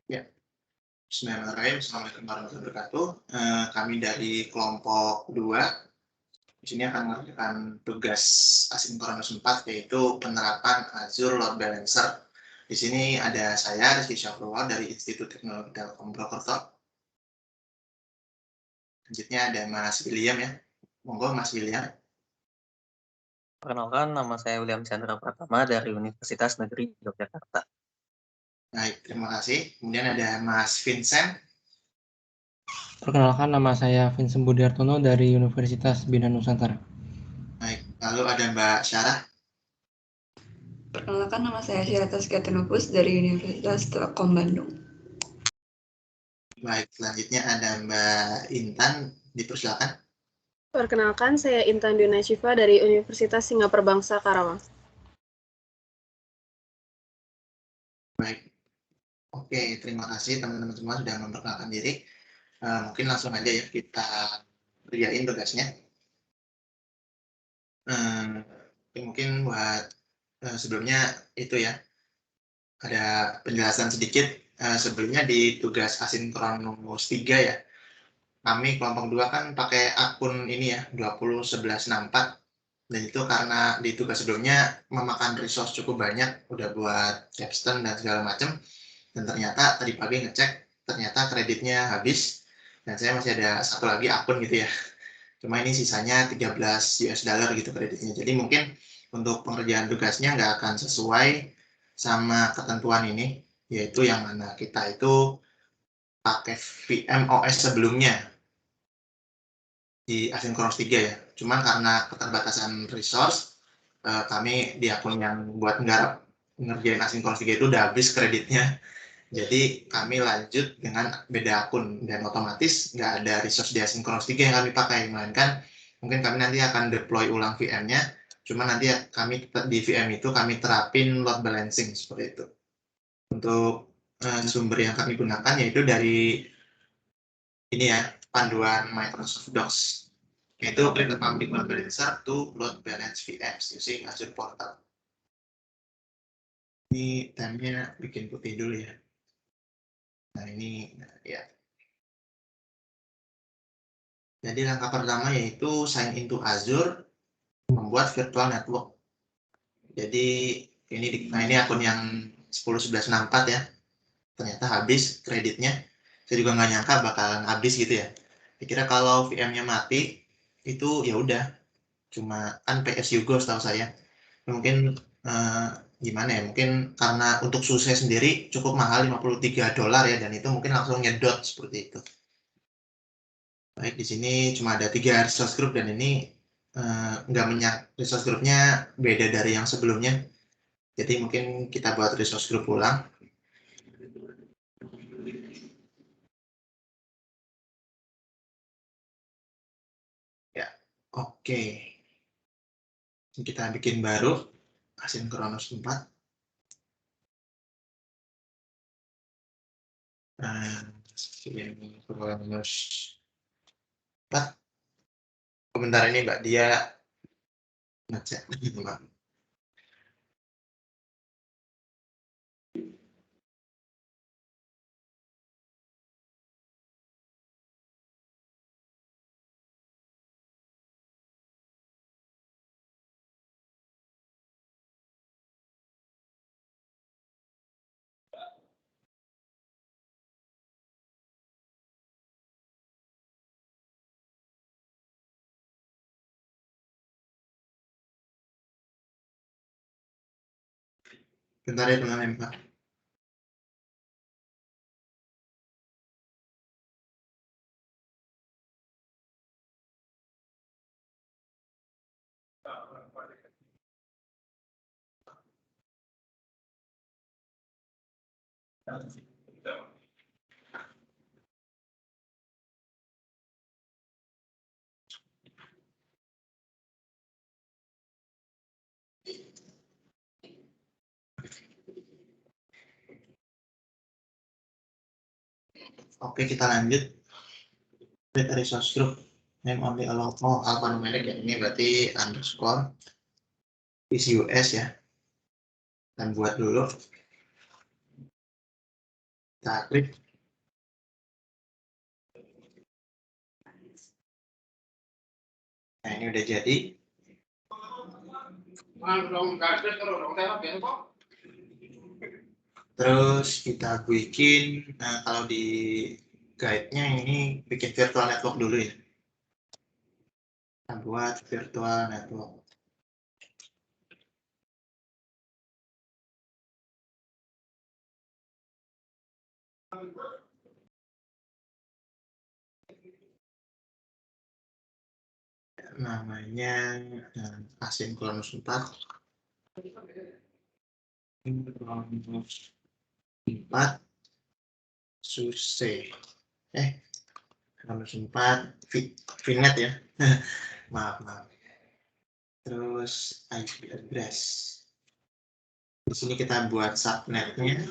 Ya, bismillahirrahmanirrahim. Assalamualaikum warahmatullahi wabarakatuh. Kami dari kelompok 2 di sini akan mengerjakan tugas asinkronus 4, yaitu penerapan Azure Load Balancer. Di sini ada saya, Rizky Syafrullah dari Institut Teknologi Telkom Purwokerto. Selanjutnya ada Mas William ya. Monggo Mas William. Perkenalkan, nama saya William Chandra Pratama dari Universitas Negeri Yogyakarta. Baik, terima kasih. Kemudian ada Mas Vincent. Perkenalkan, nama saya Vincent Budiartono dari Universitas Bina Nusantara. Baik, lalu ada Mbak Syarah. Perkenalkan, nama saya Syaratas Gatunopus dari Universitas Telkom Bandung. Baik, selanjutnya ada Mbak Intan. Dipersilakan. Perkenalkan, saya Intan Duna Syifa dari Universitas Singapura Bangsa Karawang. Baik. Oke, terima kasih teman-teman semua sudah memperkenalkan diri. Mungkin langsung aja ya kita kerjain tugasnya. Mungkin buat sebelumnya itu ya, ada penjelasan sedikit. Sebelumnya di tugas asinkronus 3 ya, kami kelompok 2 kan pakai akun ini ya, 201164. Dan itu karena di tugas sebelumnya memakan resource cukup banyak, udah buat capstone dan segala macam. Dan ternyata tadi pagi ngecek, ternyata kreditnya habis. Dan saya masih ada satu lagi akun gitu ya. Cuma ini sisanya 13 US dollar gitu kreditnya. Jadi mungkin untuk pengerjaan tugasnya nggak akan sesuai sama ketentuan ini, yaitu yang mana kita itu pakai VMOS sebelumnya di asinkronus 3 ya. Cuma karena keterbatasan resource, kami di akun yang buat ngerjain asinkronus 3 itu udah habis kreditnya. Jadi kami lanjut dengan beda akun dan otomatis nggak ada resource di asinkronus 3 yang kami pakai, melainkan mungkin kami nanti akan deploy ulang VM-nya, cuma nanti kami di VM itu kami terapin load balancing seperti itu. Untuk sumber yang kami gunakan yaitu dari ini ya, panduan Microsoft Docs, yaitu Create Public Load Balancer to Load Balance VMs using Azure Portal. Ini time-nya bikin putih dulu ya. Nah ini ya. Jadi langkah pertama yaitu sign into Azure, membuat virtual network. Jadi ini akun yang 10.11.64 ya. Ternyata habis kreditnya. Saya juga nggak nyangka bakalan habis gitu ya. Kira kalau VM-nya mati itu ya udah, cuma kan PSU Go setahu saya. Mungkin gimana ya? Mungkin karena untuk SUSE sendiri cukup mahal, $53 ya, dan itu mungkin langsung nyedot seperti itu. Baik, di sini cuma ada 3 resource group dan ini nggak resource groupnya beda dari yang sebelumnya. Jadi mungkin kita buat resource group ulang. Ya, oke. Kita bikin baru asinkronus 4. Asinkronus 4. Komentar ini Mbak Dia ngecek. Bentar ya teman-teman Pak. Oke, kita lanjut. Create resource group. Name only allow alphanumeric ya. Ini berarti underscore isi US ya. Dan buat dulu. Kita klik. Nah, ini udah jadi. Terus kita bikin, kalau di guide-nya ini bikin virtual network dulu ya. Kita buat virtual network. Namanya asinkronus 4. SUSE. Asinkronus 4 VNet ya. maaf. Terus IP address. Di sini kita buat subnetnya.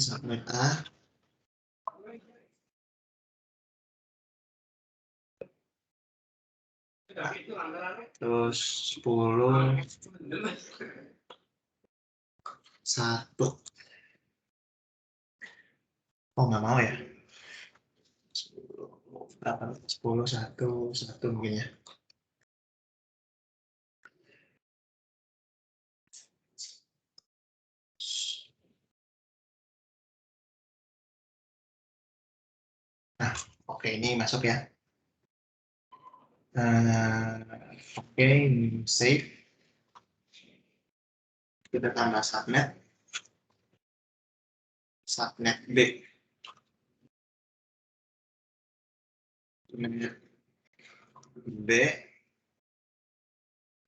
Subnet A. Terus 10 1. Oh, nggak mau ya. 10 1 mungkin ya. Nah, oke, ini masuk ya. Oke, save. Kita tambah subnet. Subnet B. Subnet B.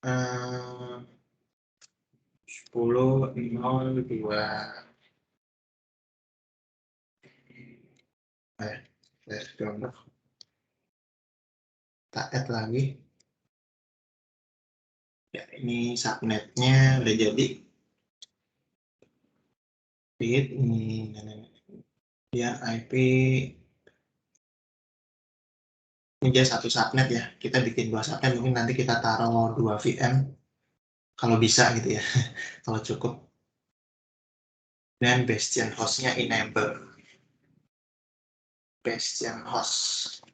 10.02. Let's download. Kita add lagi. Ya, ini subnetnya udah jadi. Ini ya IP. Ini dia satu subnet ya. Kita bikin 2 subnet, mungkin nanti kita taruh 2 VM. Kalau bisa gitu ya. Kalau cukup. Dan bastion hostnya enable. Bastion host.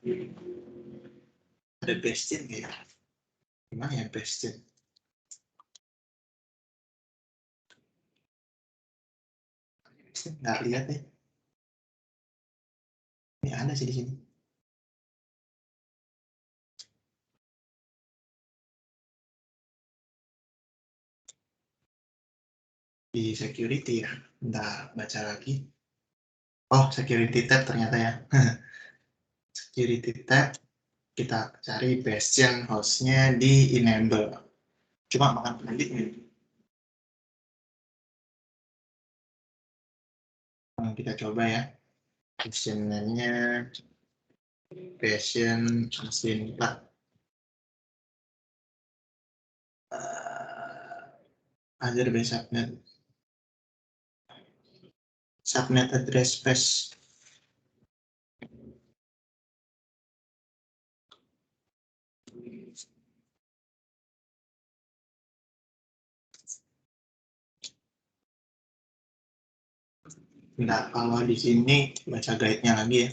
Ada bastion nggak ya? Gimana ya bastion? Nggak lihat deh. Ini ada sih di sini. Di security ya. Ntar baca lagi. Oh, security tab ternyata ya. Security tab. Kita cari bastion hostnya di enable. Cuma makan pendek nih. Kita coba ya. Bastion-nya bastion asin 4. Azure base subnet address space. Nah, kalau di sini baca guide-nya lagi ya.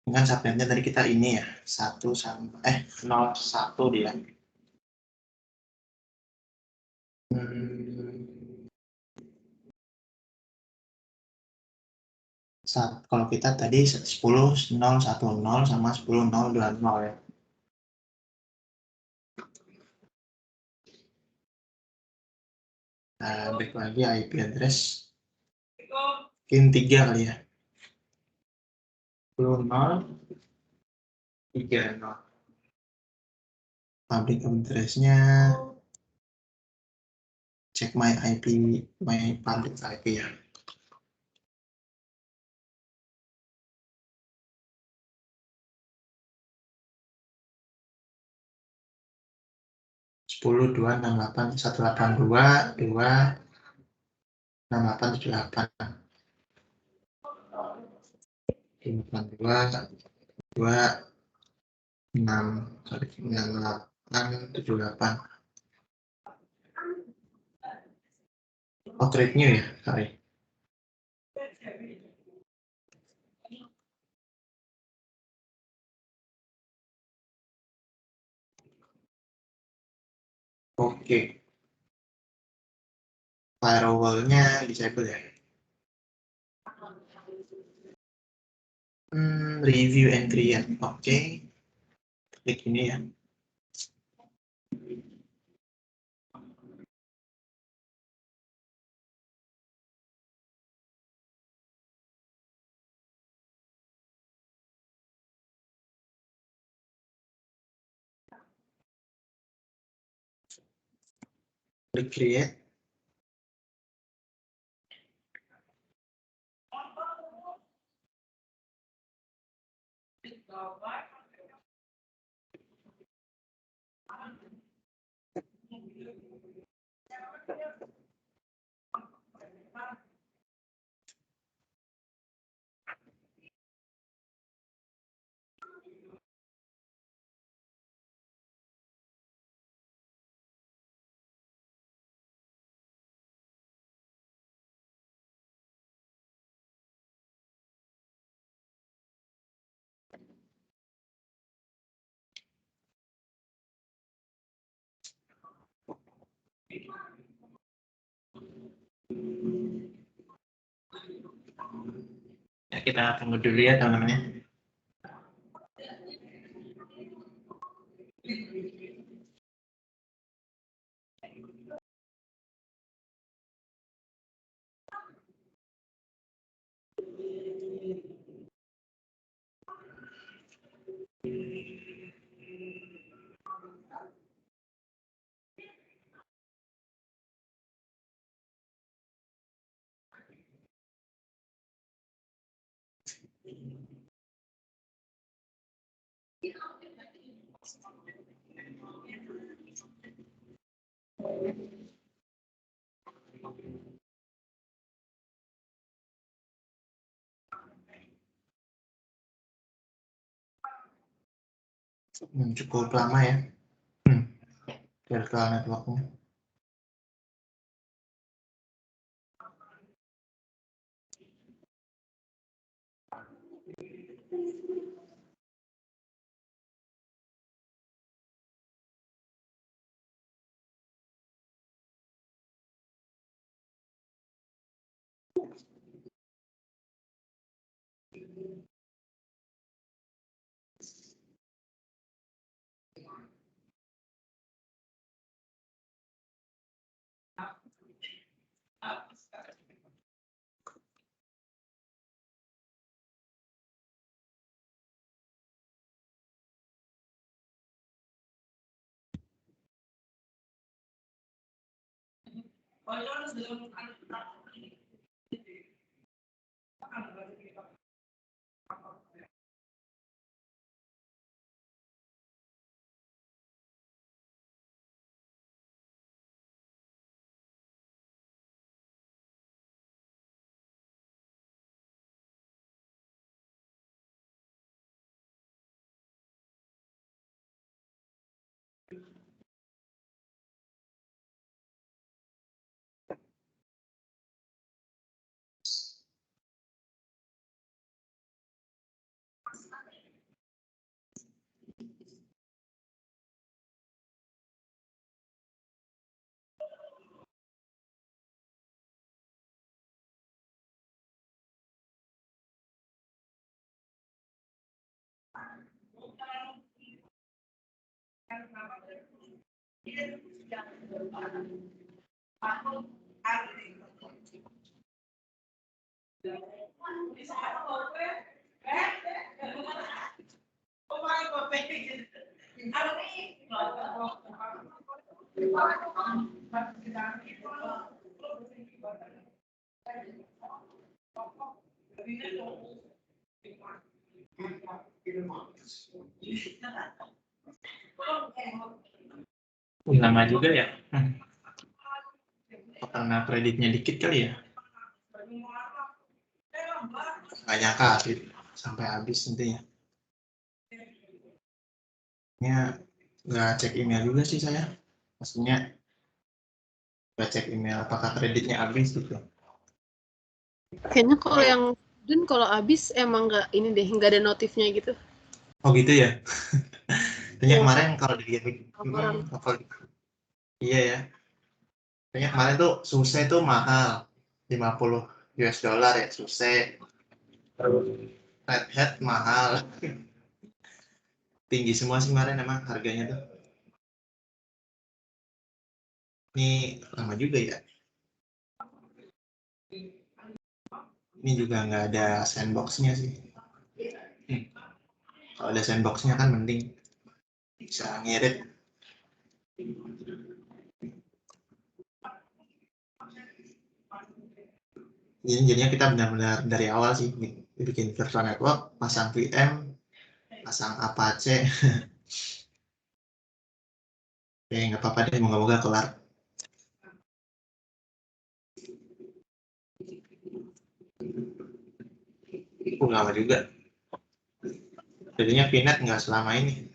Dengan subnetnya tadi kita ini ya, 0 1 dia. Kalau kita tadi 10.0.1.0 sama 10.0.2.0 ya. Nah, back lagi IP address. Mungkin 3 kali ya. 10.0.3.0. Public address-nya cek my public IP ya. Sepuluh 2 68 182 2 68 78 2 2 6 68 678. Oh, trade new ya, sorry. Oke. Firewall-nya disable ya. Review and create. Oke. Klik ini ya. Klik create. Ya, kita tunggu dulu ya teman-teman. Cukup lama ya. Virtual networknya. Lama juga ya. Karena kreditnya dikit kali ya. Nggak nyangka sampai habis nantinya. Ya, nggak cek email juga sih saya. Maksudnya nggak cek email apakah kreditnya habis gitu. Kayaknya kalau yang student kalau habis emang nggak ini deh, nggak ada notifnya gitu. Oh gitu ya. Kayaknya Iya, kemarin kalau di laporan. iya ya. Kayaknya kemarin tuh SUSE itu mahal, 50 US dollar ya SUSE. Red Hat mahal. Tinggi semua sih kemarin emang harganya tuh. Ini lama juga ya. Ini juga nggak ada sandbox-nya sih. Kalau ada sandbox-nya kan mending bisa ngirit. Jadinya kita benar-benar dari awal sih bikin virtual network, pasang VM, pasang Apache. Ya nggak apa-apa deh, moga-moga kelar. Lama juga. Jadinya VNet nggak selama ini.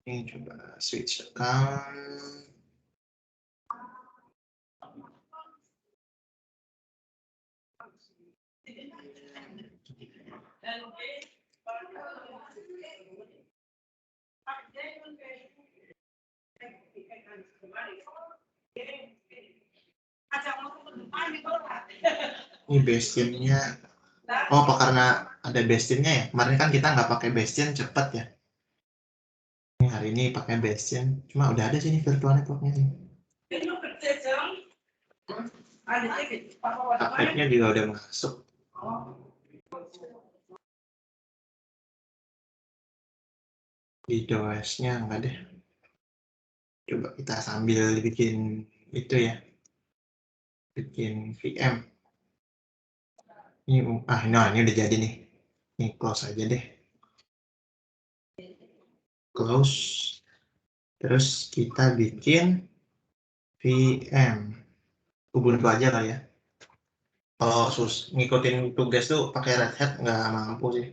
Ini coba switch account. Ini bastionnya. Oh, apa karena ada bastionnya ya? Kemarin kan kita nggak pakai bastion cepet ya. Ini hari ini pakai bastion. Cuma udah ada sih ini virtual networknya sih. Paketnya juga udah masuk. Di DOS-nya enggak deh. Coba kita sambil bikin itu ya. Bikin VM. Ini, nah ini udah jadi nih. Ini close aja deh. Close. Terus kita bikin VM. Ubuntu aja kali ya. Kalau ngikutin tugas tuh pakai Red Hat nggak mampu sih.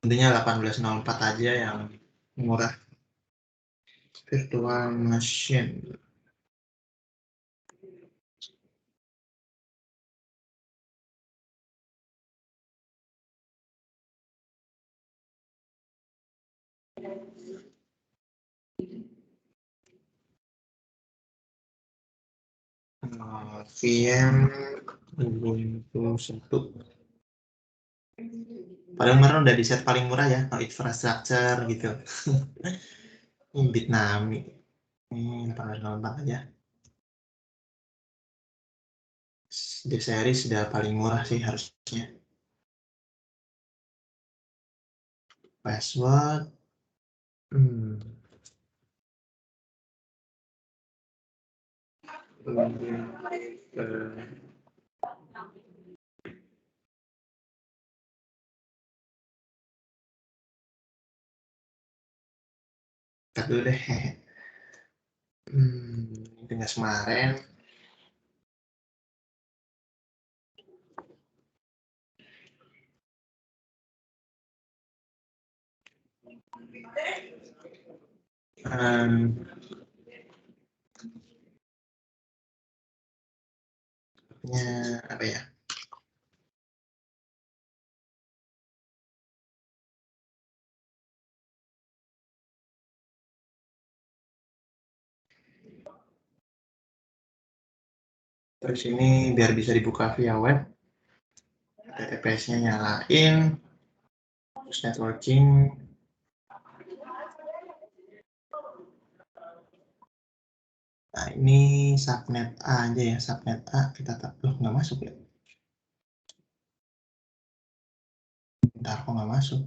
Intinya 1804 aja yang murah. Virtual machine. VM Ubuntu 1. Padahal kemarin udah di set paling murah ya, kalau infrastructure gitu. Ini Bitnami. Ini 1804 aja. Di series sudah paling murah sih harusnya. Password. Ntar dulu deh. Tugas kemarin. Apa ya? Terus ini biar bisa dibuka via web. TTPS-nya nyalain. Terus networking. Nah, ini subnet A aja ya. Subnet A kita nggak masuk ya. Bentar, kok nggak masuk?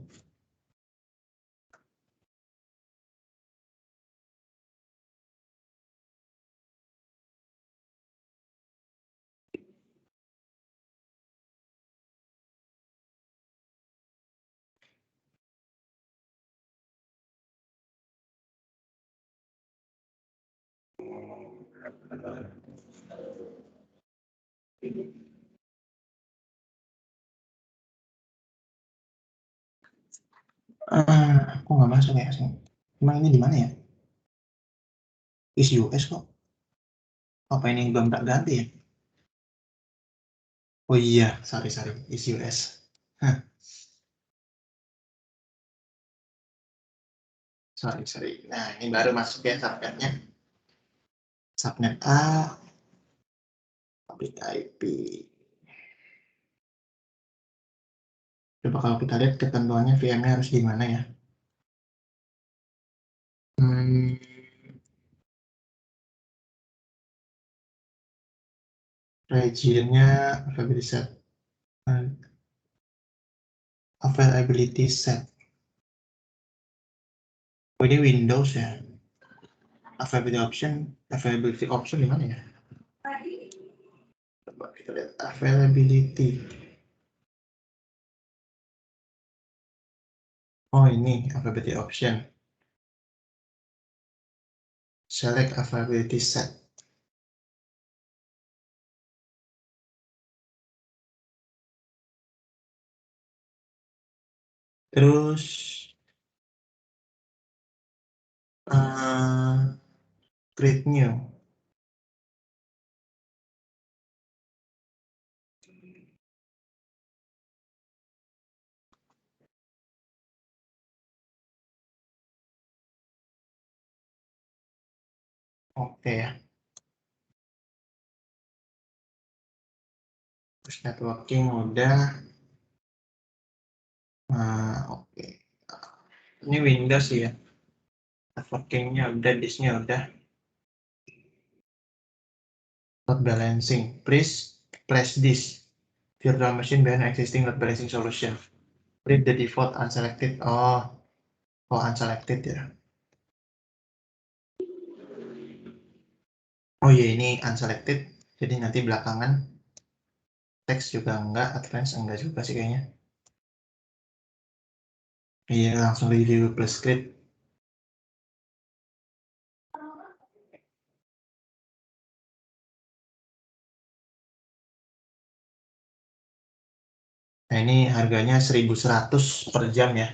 Kok nggak masuk ya? Emang ini di mana ya? Is US kok. Apa ini belum tak ganti ya? Oh iya, sorry. Is US. Hah. Sorry. Nah, ini baru masuk ya subnetnya. Subnet A, public IP. Coba kalau kita lihat ketentuannya VM-nya harus di mana ya? Region-nya availability set. Oh, ini Windows ya. Availability option di mana ya? Coba kita lihat availability. Oh, ini availability option. Select availability set. Terus create new. Oke ya. Terus networking udah. Oke. Ini Windows ya. Networking-nya udah, disk-nya udah. Load balancing. Press this. Virtual machine behind existing load balancing solution. Read the default unselected. Oh, unselected ya. Oh iya, ini unselected. Jadi nanti belakangan teks juga enggak, advance enggak juga sih kayaknya. Iya, langsung di plus script. Nah, ini harganya 1.100 per jam ya.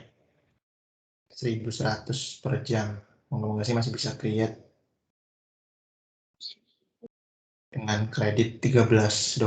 1.100 per jam. Moga-moga sih masih bisa create. Dengan kredit $13.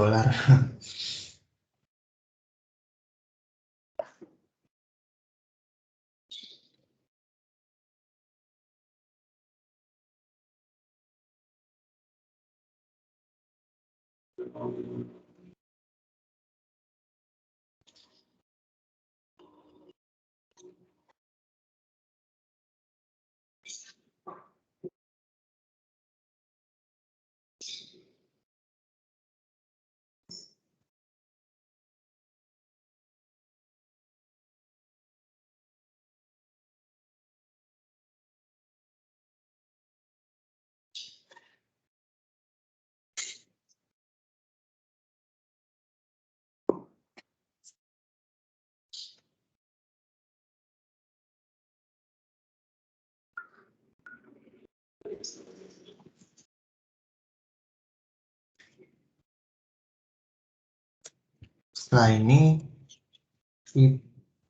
Setelah ini,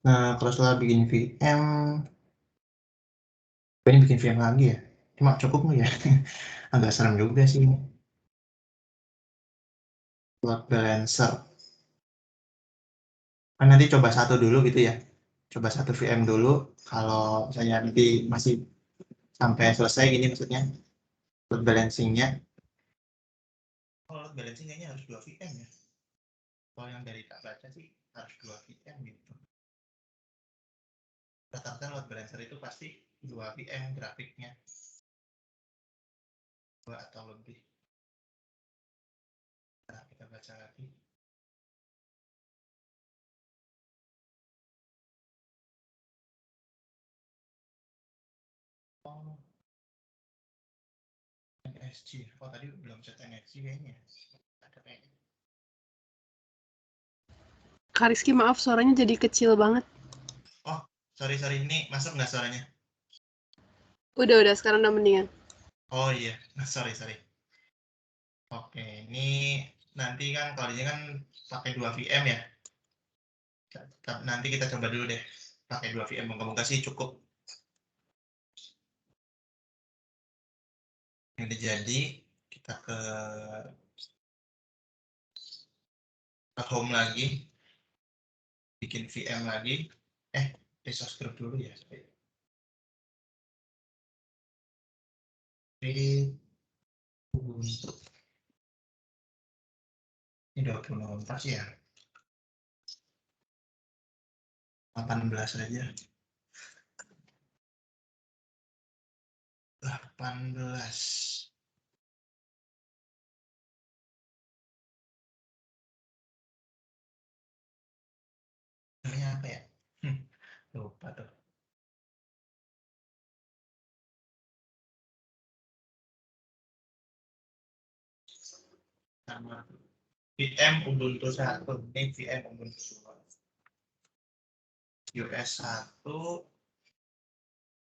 kalau setelah bikin VM, ini bikin VM lagi ya. Cuma cukup nggak ya? Agak serem juga sih ini. Load balancer. Nanti coba satu dulu gitu ya. Coba satu VM dulu. Kalau misalnya nanti masih sampai selesai gini maksudnya load balancingnya. Load balancing kayaknya harus 2 VM ya. Kalau yang dari tak baca sih harus 2 VM gitu. Rata-rata load balancer itu pasti 2 VM grafiknya. 2 atau lebih. Nah, kita baca lagi. NSG. Oh, tadi belum set NSG kayaknya. Ada kayaknya. Kak Rizky, maaf suaranya jadi kecil banget. Oh, sorry. Ini masuk nggak suaranya? Udah, sekarang udah mendingan. Oh iya, sorry. Oke, ini nanti kan kalau ini kan pakai 2 VM ya. Nanti kita coba dulu deh pakai 2 VM, moga-moga sih cukup. Ini udah jadi, kita ke home lagi, bikin VM lagi. Resource group dulu ya. Ubuntu. Ini 24 sih ya. 18 aja. 18. Ini apa ya? Lupa tuh. Sama VM Ubuntu 1. Ini VM Ubuntu 2. US 1.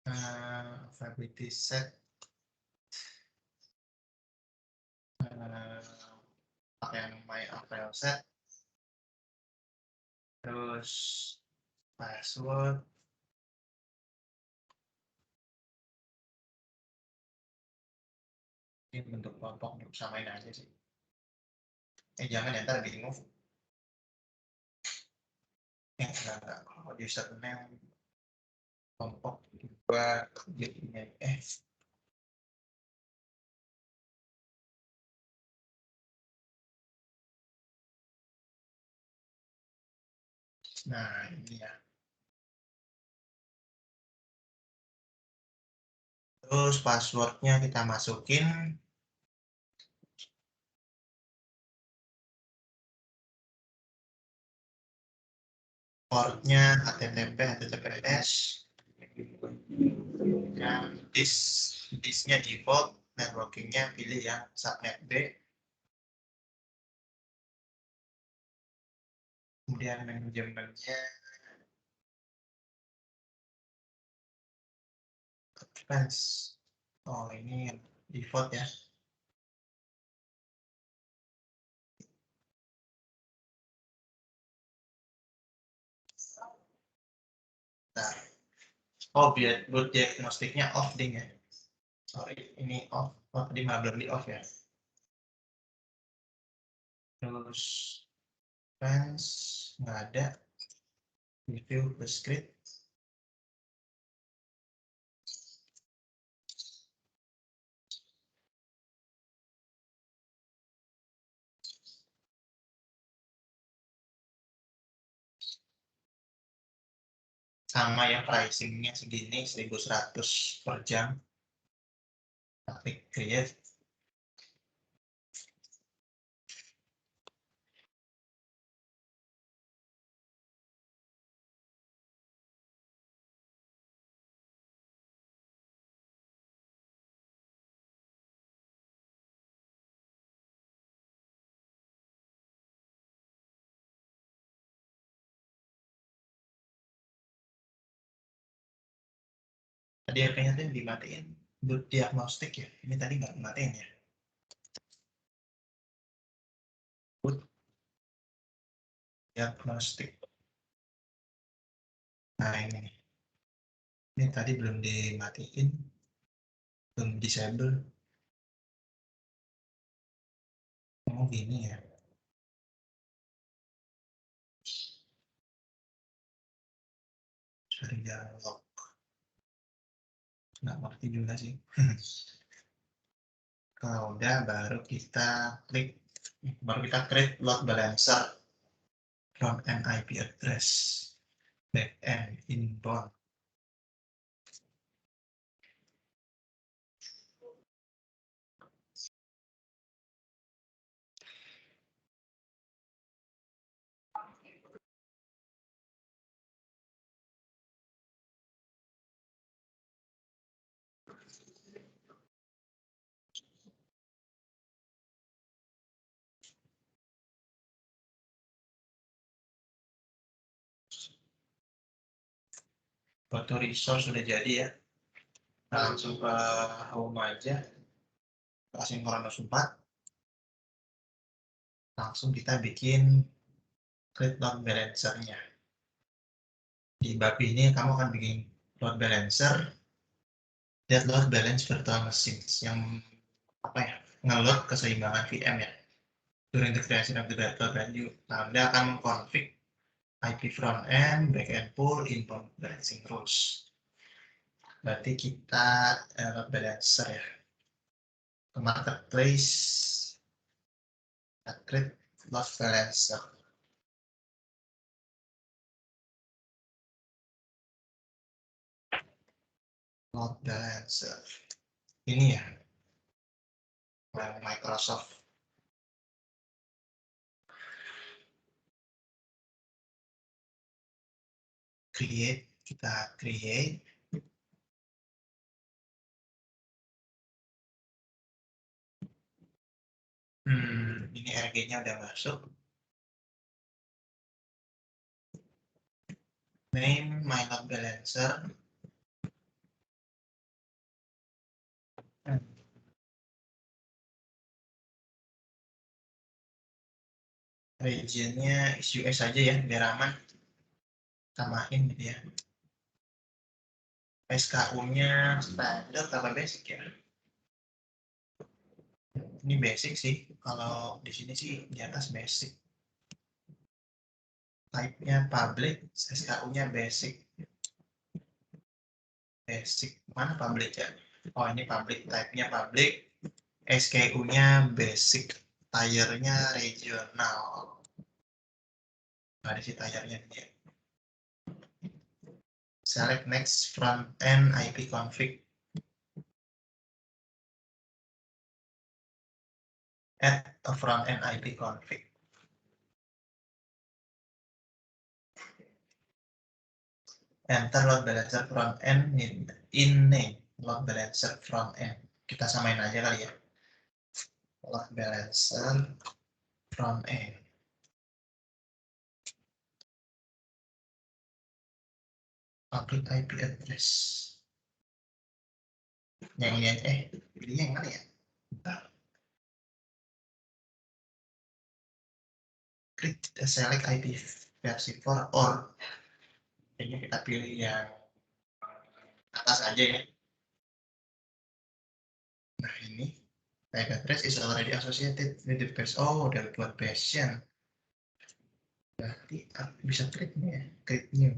Availability set. Pakai yang my April set. Terus password. Ini bentuk kelompok, samain aja sih. Jangan ya, ntar di remove. Enggak. Kalau username kelompok juga jadinya nah ini ya. Terus passwordnya kita masukin. Portnya HTTPS. Yang disknya default, networkingnya pilih yang subnet B. Kemudian manajemennya advance. Oh ini default ya. Nah, boot diagnostiknya off ding ya. Sorry, ini off. Tadi belum di off ya. Terus advance nggak ada. Review the script. Sama ya, pricingnya segini 1.100 per jam. Klik create. Tadi HP-nya tuh dimatiin. Boot diagnostik ya. Ini tadi nggak dimatiin ya. Boot diagnostik. Nah ini tadi belum dimatiin, belum disable. Oh gini ya. Sering dialog. Nggak ngerti juga sih. Kalau udah baru kita create load balancer from an IP address backend inbound. Foto resource sudah jadi ya. Langsung ke home aja. asinkronus 4. Langsung kita bikin create load balancer-nya. Di bab ini kamu akan bikin load balancer, that load balance virtual machines yang nge-load keseimbangan VM ya. During the creation of the data value, Anda akan mengkonfig IP front end, back end pool, inbound balancing rules. Berarti kita load balancer ya. Ke marketplace, create load balancer. Load balancer. Ini ya. Microsoft. Kita create. Ini RG-nya udah masuk. Name my load balancer. Region-nya US aja ya, biar aman. Tamain gitu ya. SKU-nya standar apa basic ya? Ini basic sih. Kalau di sini sih di atas basic. Type-nya public, SKU-nya basic. Basic. Mana public ya? Oh, ini public. Type-nya public. SKU-nya basic. Tier-nya regional. Ada sih tier-nya ini. Select next front end IP config. Add a front end IP config. Enter load balancer front end in name. Load balancer front end. Kita samain aja kali ya. Load balancer front end. Public IP address. Yang ini pilihnya yang mana ya? Bentar. Klik select IP versi 4 or. Kayaknya kita pilih yang atas aja ya. Nah ini IP address is already associated with the base. Oh, udah buat version. Berarti bisa klik nih ya, klik new.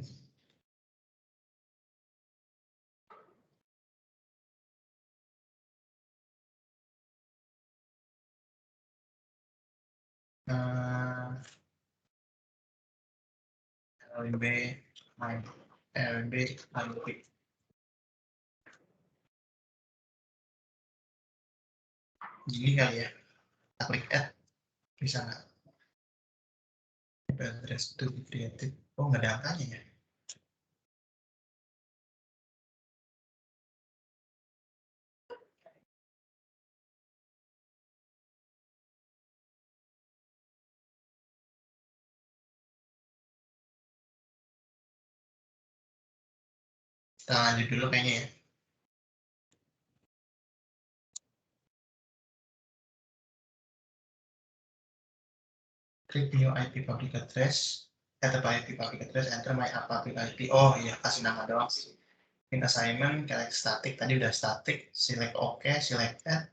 LB gini kali ya, kita klik add, bisa nggak? Address to be created. Oh, nggak ada angkanya ya. Kita lanjut dulu kayaknya ya. Create new IP public address. Add IP public address, enter my public IP. Oh iya, kasih nama doang sih. In assignment, select static. Tadi udah static. Select OK, select add.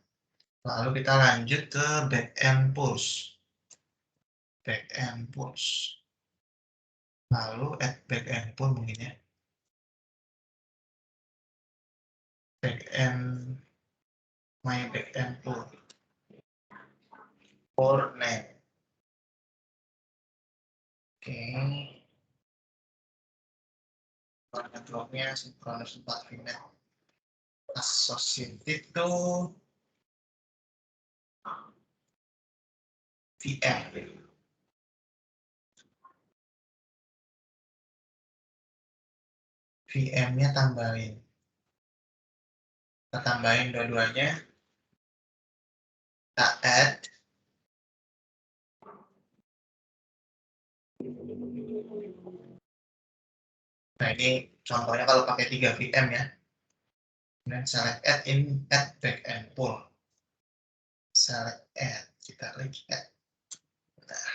Lalu kita lanjut ke backend pools. Backend pools. Lalu add backend pool mungkin ya. Backend, my backend pool. For name. Oke. Networknya sinkronus 4 VNet. Associated to VM. VM-nya tambahin. Kita tambahin dua-duanya. Kita add. Nah ini contohnya kalau pakai 3 VM ya. Dan select add in add backend pool. select add, kita klik add. Nah,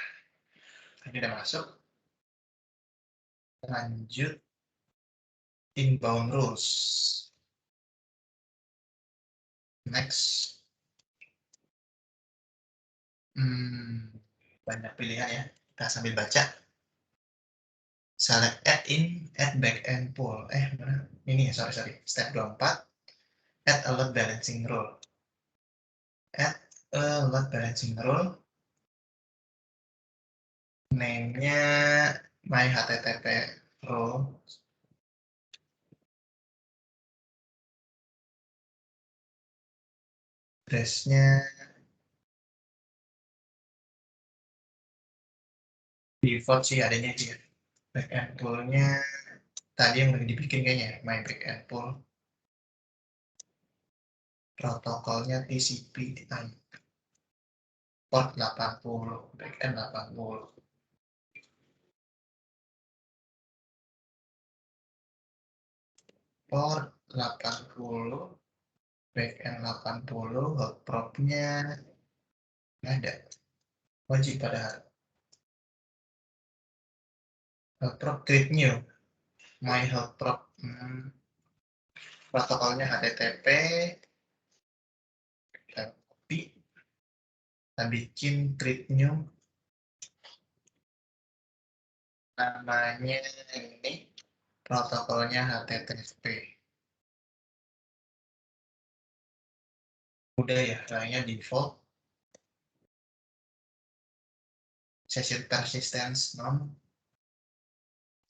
ini udah masuk. Lanjut inbound rules. Next. Banyak pilihan ya. Kita sambil baca. Select add in, add backend pool. Mana? Ini ya, sorry. Step 24. Add a load balancing rule. Add a load balancing rule. Name-nya my HTTP rule. Address-nya default sih adanya dia. Backend pool-nya tadi yang udah dibikin kayaknya, my backend pool. Protokolnya TCP port 80, backend 80. Port 80, backend 80, hot prop-nya nggak ada. Wajib padahal. Hot prop create new. My hot prop. Protokolnya HTTP. Kita copy. Kita bikin create new. Namanya ini. Protokolnya HTTP. Udah ya, lainnya default. Session persistence non.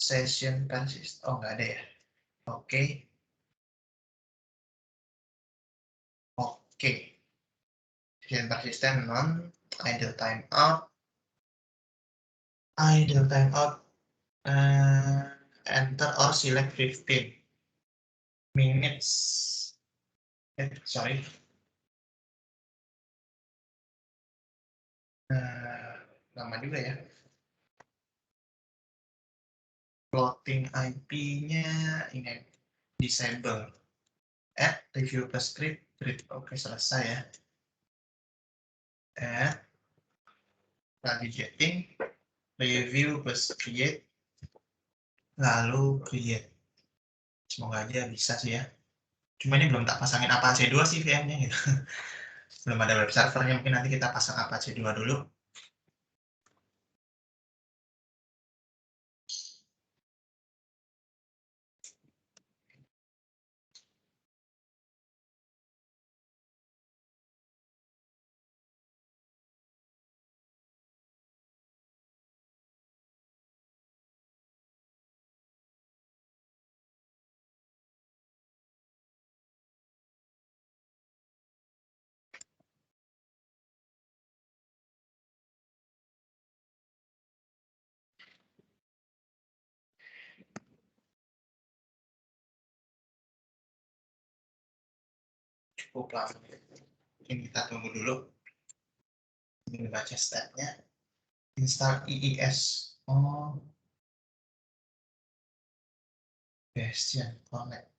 Session persistence. Oh, nggak ada ya. Oke. Session persistence non. Idle timeout. Enter or select 15 minutes. Sorry. Lama juga ya. Floating IP-nya ini disable. Add review plus script. Oke, selesai ya. Add lagi getting review plus create, lalu create. Semoga aja bisa sih ya. Cuma ini belum tak pasangin Apache 2 sih VM-nya gitu. Belum ada web servernya, mungkin nanti kita pasang Apache 2 dulu. Cukup lama. Ini kita tunggu dulu. Ini baca stepnya. Install IIS. Oh. Bastion Connect.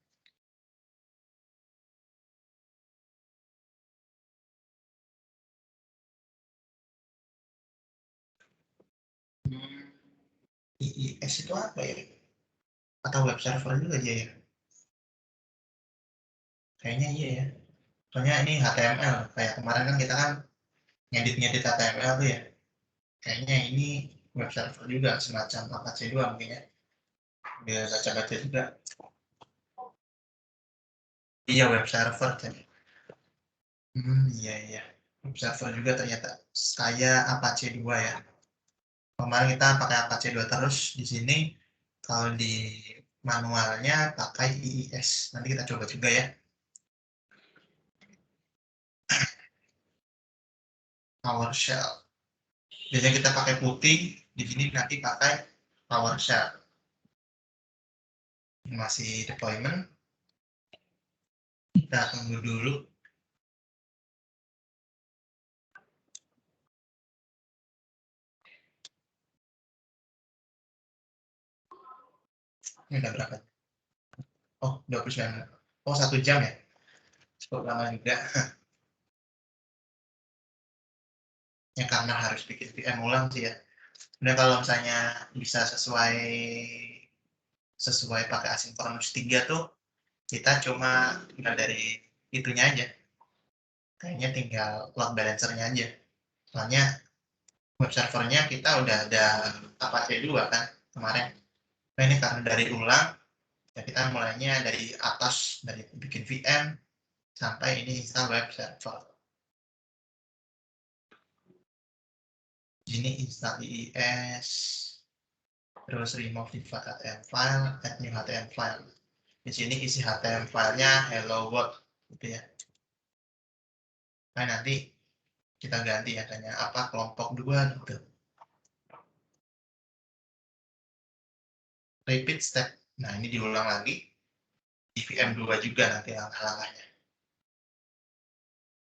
IIS itu apa ya? Atau web server juga aja ya? Kayaknya iya ya. Soalnya ini HTML. Kayak kemarin kan kita kan ngedit-ngedit HTML tuh ya. Kayaknya ini web server juga, semacam Apache 2 mungkin ya. Biar baca-baca juga. Iya, web server kan. Iya. Web server juga ternyata. Kayak Apache 2 ya. Kemarin kita pakai Apache 2 terus di sini. Kalau di manualnya pakai IIS. Nanti kita coba juga ya. PowerShell. Biasanya kita pakai putih, di sini nanti pakai PowerShell. Masih deployment. Kita tunggu dulu. Ini udah berapa? Oh, 29. Oh, 1 jam ya? Cukup lama juga. Ya karena harus bikin VM ulang sih ya. Nah kalau misalnya bisa sesuai pakai asynchronous 3 tuh kita cuma tinggal dari itunya aja. Kayaknya tinggal load balancernya aja. Soalnya web servernya kita udah ada Apache 2 kan kemarin. Nah ini karena dari ulang, ya kita mulainya dari atas, dari bikin VM sampai ini install web server. Ini install IIS, terus remove default HTML file, add new HTML file. Di sini isi HTML filenya hello world gitu ya. Nah nanti kita ganti adanya apa kelompok 2 gitu. Repeat step. Nah ini diulang lagi di VM2 juga nanti langkah-langkahnya.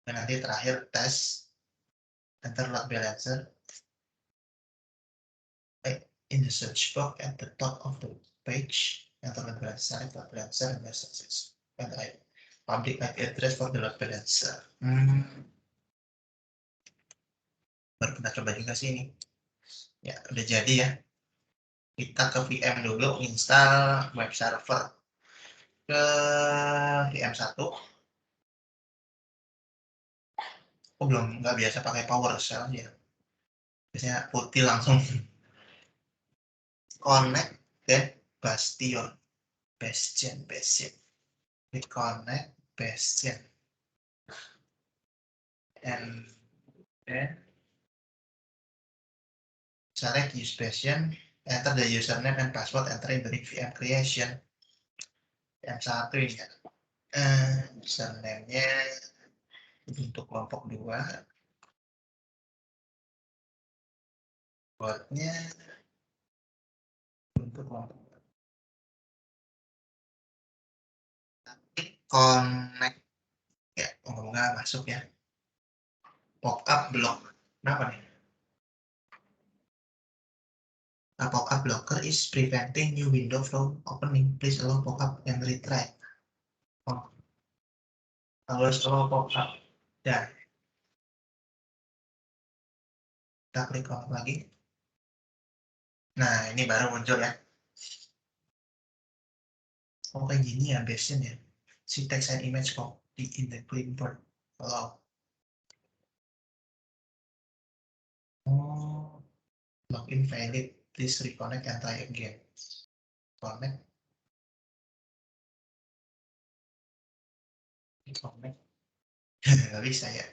Dan nanti terakhir tes, enter load balancer. In the search box at the top of the page, enter load balancer, load balancer, messages. And I public IP address for the load balancer. Baru kita coba juga sih ini. Ya udah jadi ya. Kita ke VM dulu, install web server ke VM1. Oh belum, nggak biasa pakai PowerShell ya. Biasanya putih langsung. Connect ke Bastion. Reconnect Bastion. And then select use Bastion, enter the username and password, entering during VM creation. VM1 ini ya. Username-nya untuk kelompok 2. Password-nya untuk kelompok 2. Connect. Ya, nggak masuk ya. Pop-up block. Kenapa nih? A pop-up blocker is preventing new window from opening. Please allow pop-up and retry. Oh. Harus allow pop-up. Dan kita klik on lagi. Nah, ini baru muncul ya. Oh, kayak gini ya Bastion ya. See text and image copy in the clipboard. Allow. Oh, login valid. Please reconnect and try again. Connect. Reconnect. Nggak bisa ya.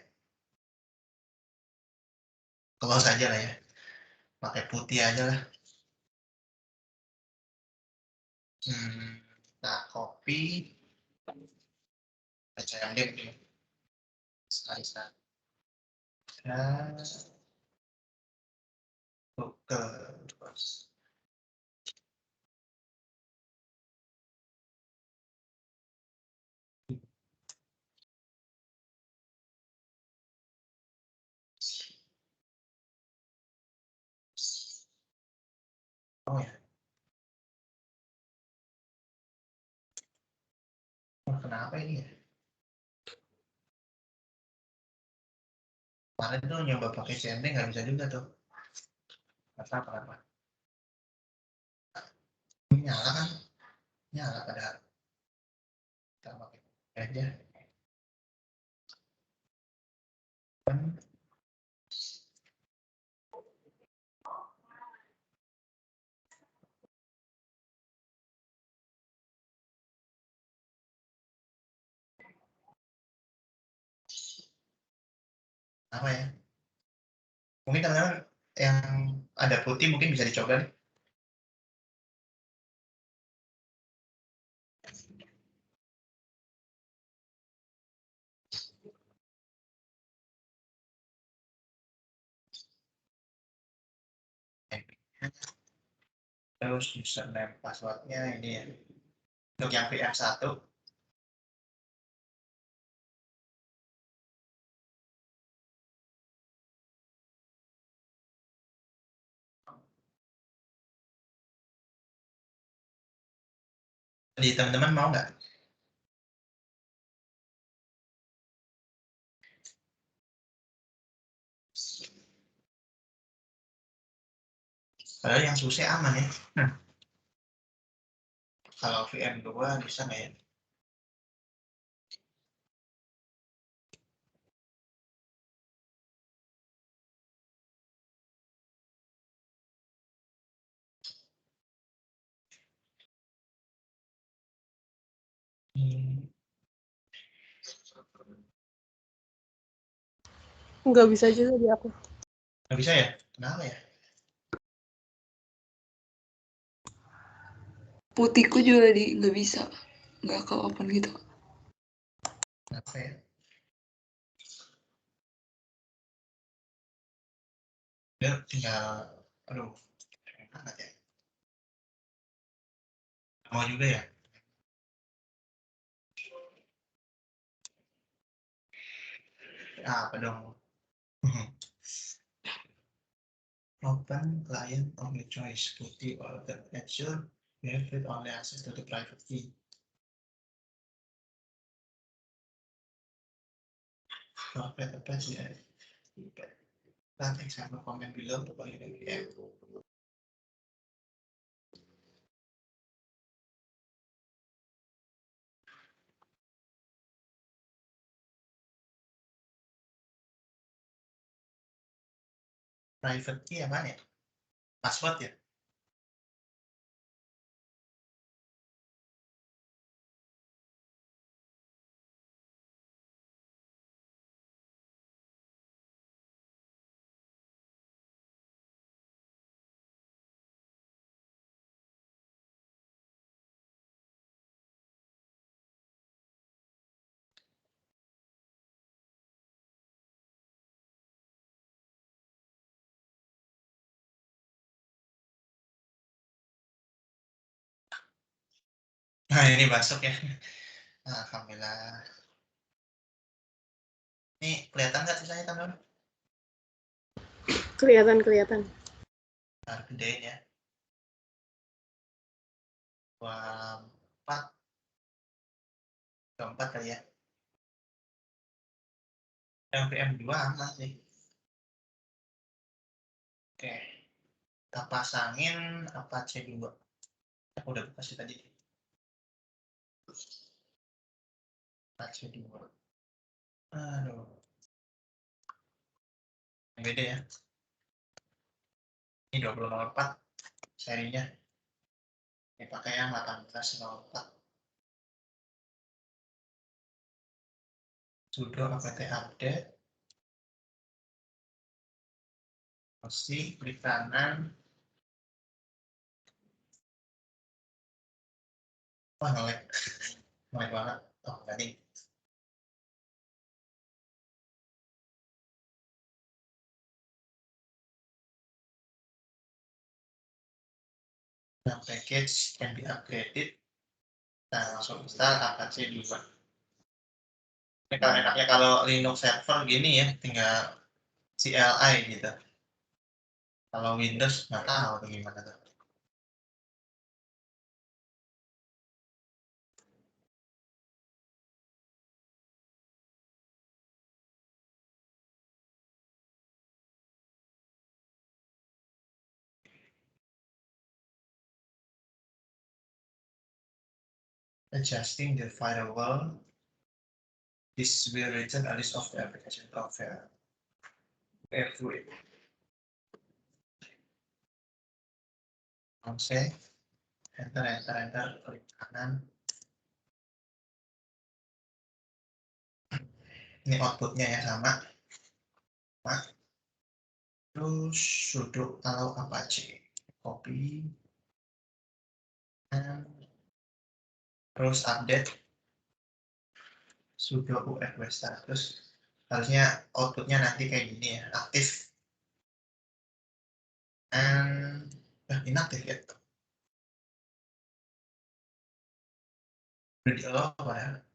Close aja lah ya. Pakai putih aja lah. Kita copy. Baca yang dia. Sekali-sekali. Dan ke terus. Oh ya. Oh, kenapa ini ya? Kemarin tuh nyoba pakai CMD nggak bisa juga tuh. Apa? Nyala kan? Nyala padahal. Kita pakai aja. Apa ya? Mungkin teman-teman yang ada putih mungkin bisa dicoba nih. Terus username passwordnya ini ya. Untuk yang VM1 di teman-teman mau nggak? Padahal yang SUSE aman ya. Kalau VM2 bisa nggak ya? Nggak bisa juga di aku. Nggak bisa ya? Kenapa ya? Putihku juga nggak bisa, nggak ke open gitu. Kenapa ya? Dia tinggal, aduh, banget ya. Mau juga ya? Apa dong? Open client of your choice, putih or the Azure, you have it only access to the private key. Private attach ya. That example comment below to buy the VM. Private key apa ya? Password ya? Nah ini masuk ya. Alhamdulillah. Ini kelihatan nggak tulisannya teman-teman? Kelihatan. Nah, gedein ya. 24 24 kali ya. Yang VM2 aman sih. Oke. Kita pasangin Apache 2. Aku udah kasih tadi. Apache 2. Aduh. Yang beda ya. Ini 2004 serinya. Ini pakai yang 1804. Sudo apt update. Posisi klik kanan. Wah ngelek. Ngelek banget. Oh tadi. Nah, package can be upgraded. Nah, langsung install Apache 2. Ini kalau enaknya kalau Linux server gini ya, tinggal CLI gitu. Kalau Windows nggak tahu tuh gimana tuh. Adjusting the firewall. This will return a list of the application software. Every. Oke. Enter, klik kanan. Ini outputnya ya sama. Terus sudo kalau Apache. Copy. Terus update. Sudo UFW status. Harusnya outputnya nanti kayak gini ya, aktif. Inaktif ya. Udah di allow padahal.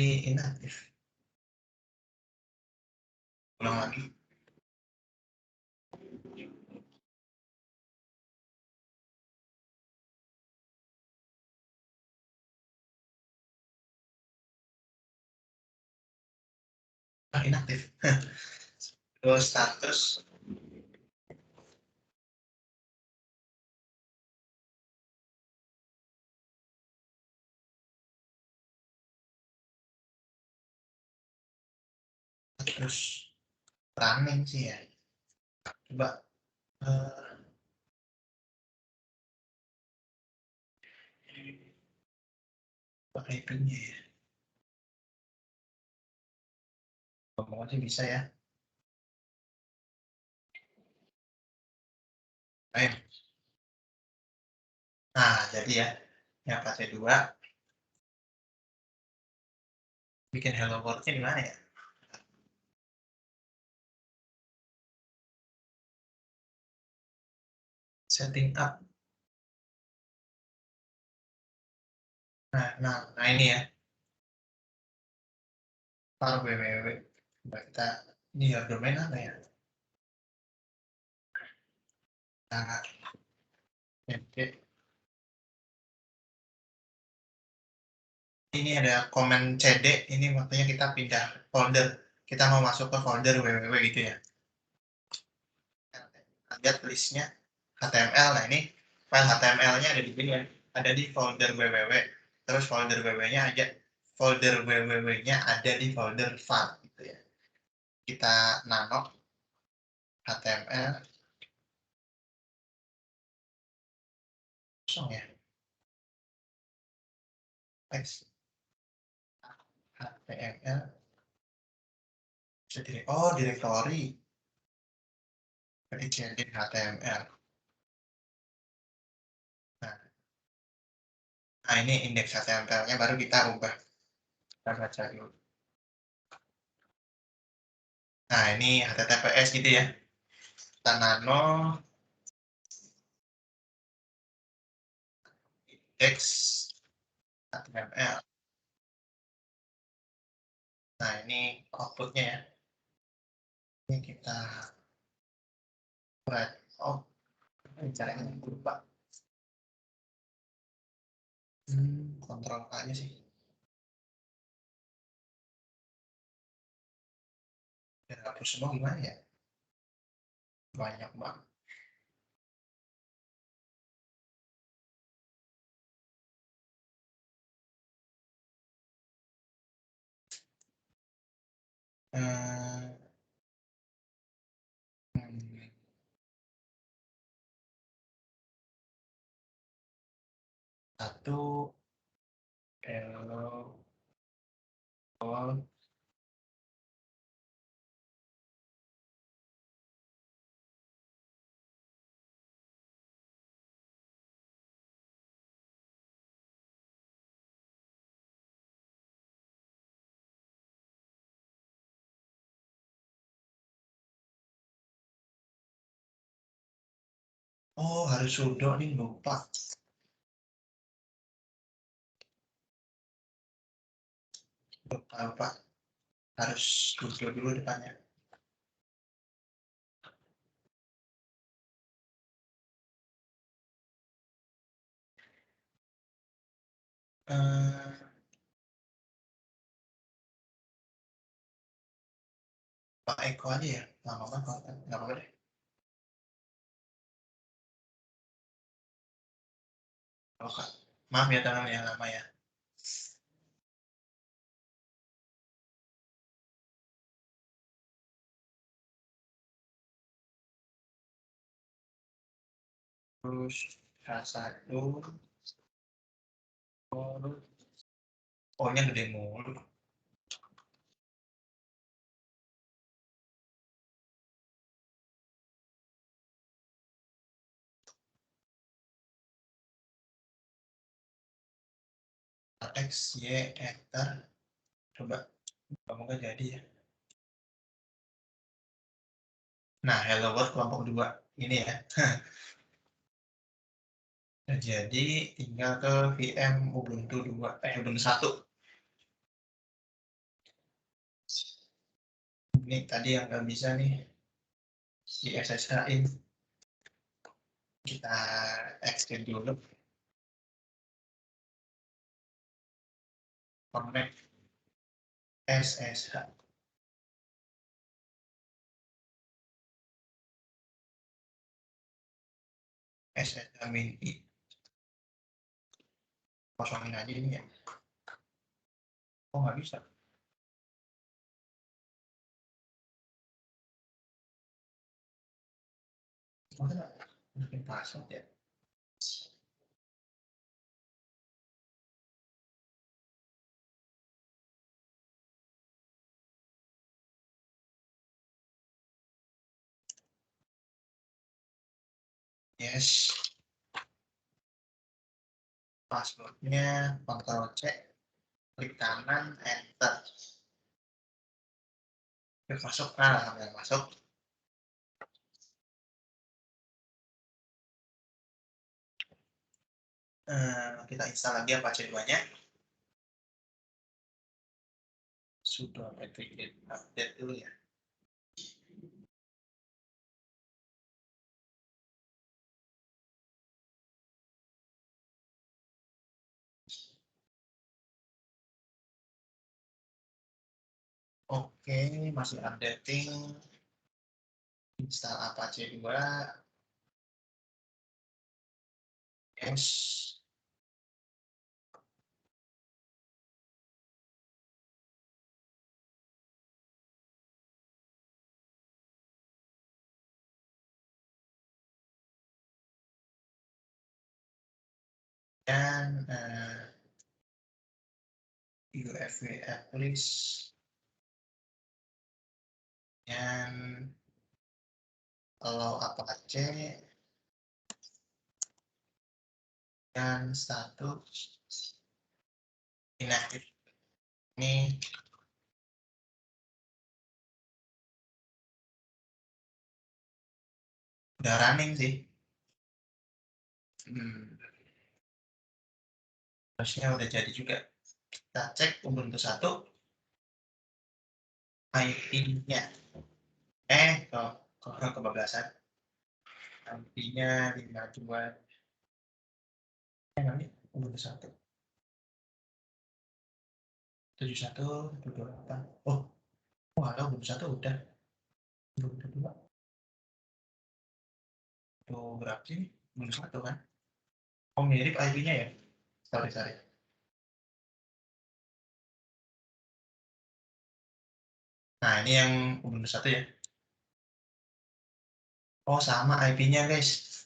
Ini inaktif. Ulang lagi. Inaktif. Terus status terus running sih ya. Coba pakai IP-nya ya. Ngomong sih bisa ya. Baik. Nah, jadi ya, yang fase 2 bikin hello world-nya di mana ya? Setting up. Nah ini ya. Var www. Coba kita ini ya domain apa ya? Nah, oke. Ini ada komen CD, ini makanya kita pindah folder. Kita mau masuk ke folder www gitu ya. Lihat listnya HTML. Nah ini file HTML-nya ada di sini ya. Ada di folder www. Terus folder www-nya aja. Folder www-nya ada di folder var gitu ya. Kita nano HTML kosong ya. Text HTML. Oh, directory. Jadi jadi HTML. Nah ini indeks HTML-nya baru kita ubah. Kita baca dulu. Nah ini HTTPS gitu ya. Kita nano indeks HTML. Nah ini outputnya ya. Ini kita write. Oh, ini caranya lupa. Kontrol A-nya sih. Dan hapus semua gimana ya? Banyak banget. Satu hello world. Oh, harus sudo nih, lupa. Lupa. Harus sudo dulu depannya. Pak Eko aja ya, lama banget, nggak apa-apa deh. Oke. Maaf ya teman yang lama ya. Terus H1 O-nya gede mulu. X, Y, enter. Coba, semoga jadi ya. Nah, hello world kelompok 2 ini ya. Nah, jadi tinggal ke VM Ubuntu 2, Ubuntu 1. Ini tadi yang nggak bisa nih, di SSH-in. Kita extend dulu. Connect SSH. SSH min I. Kosongin aja ini ya. Oh, nggak bisa. Masa bikin password ya? Yes. Passwordnya Ctrl C, klik kanan, enter. Oke, masuk. Nah, masuk. Kita install lagi Apache 2-nya. Sudo apt update dulu ya. Oke, masih updating. Install Apache 2. Yes. Dan UFW Eclipse dan kalau Apache dan status inactive. Ini udah running sih. Harusnya udah jadi juga. Kita cek Ubuntu 1 IP-nya. Kebablasan. IP-nya 52. Nanti Ubuntu 1. 71.28. Oh, ada Ubuntu 1 udah. Ubuntu 2. Tuh berapa sih? Ubuntu 1 kan? Oh, mirip IP-nya ya? Sorry. Nah, ini yang Ubuntu 1 ya. Oh, sama IP-nya, guys.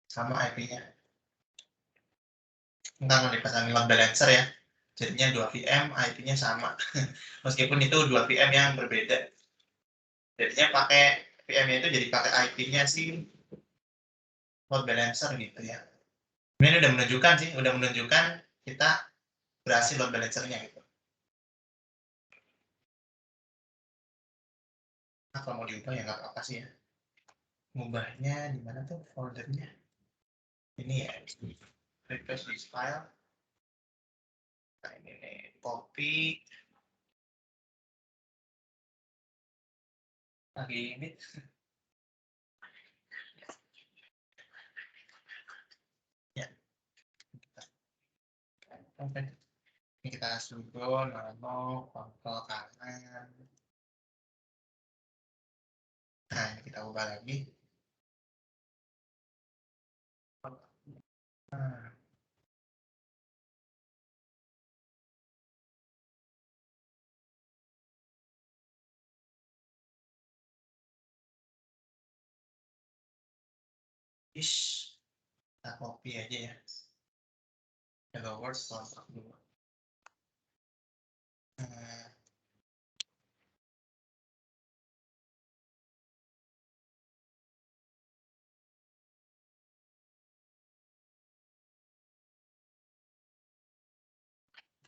Sama IP-nya. Ntar mau dipasangin load balancer ya. Jadinya 2 VM, IP-nya sama. Meskipun itu 2 VM yang berbeda. Jadinya pakai VM-nya itu jadi pakai IP-nya sih load balancer gitu ya. Ini udah menunjukkan kita berhasil load balancer-nya gitu. Nah, kalau mau diubah ya nggak apa-apa sih ya. Ngubahnya di mana tuh foldernya? Ini ya, request this file. Nah, ini nih, copy. Lagi ini. Ya. Oke. Ini kita sudo nano kontrol kanan. Nah, ini kita ubah lagi. Nah. Kita copy aja ya. Hello world kontrak dulu.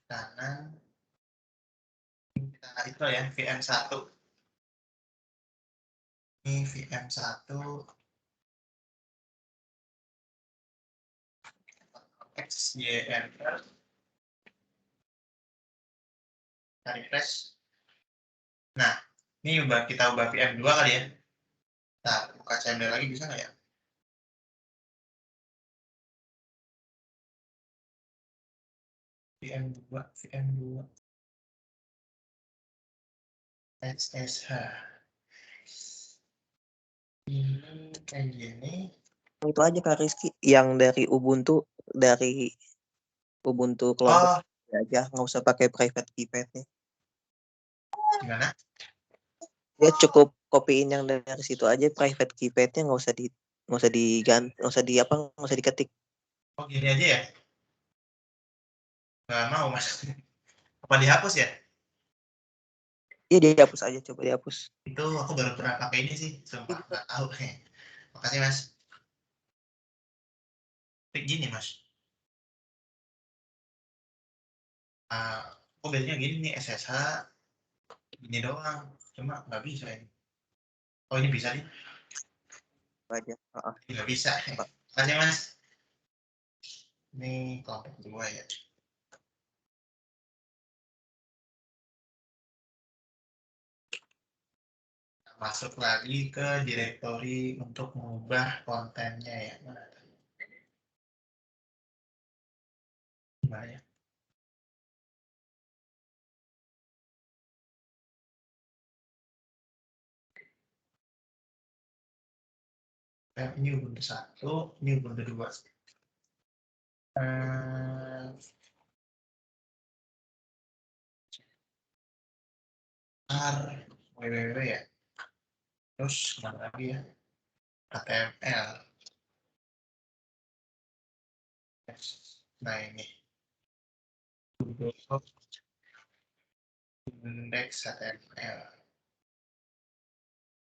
Kanan. Kita itu ya VM1. Ini VM1. XYML. Kita refresh. Nah, ini kita ubah VM2 kali ya. Nah, buka CMD lagi bisa nggak ya? VM2. XSH. Ini kayak gini. Itu aja Kak Rizky, yang dari Ubuntu kelompok aja, nggak usah pakai private keypad-nya. Gimana? Ya cukup kopiin yang dari situ aja, private key path-nya nggak usah diganti, nggak usah diketik. Oh gini aja ya? Nggak mau mas. Apa dihapus ya? Iya, dihapus aja, coba dihapus. Itu aku baru pernah pakai ini sih, sumpah nggak tahu. Makasih mas. Kayak gini mas. Aku biasanya gini nih SSH gini doang, cuma nggak bisa ini. Oh ini bisa nih? Aja. Nggak bisa. Makasih mas. Ini kelompok 2 ya. Masuk lagi ke direktori untuk mengubah kontennya ya. Gimana ya? Ini Ubuntu 1, ini Ubuntu 2. www ya. Terus kemana lagi ya? HTML. Nah ini. Index HTML.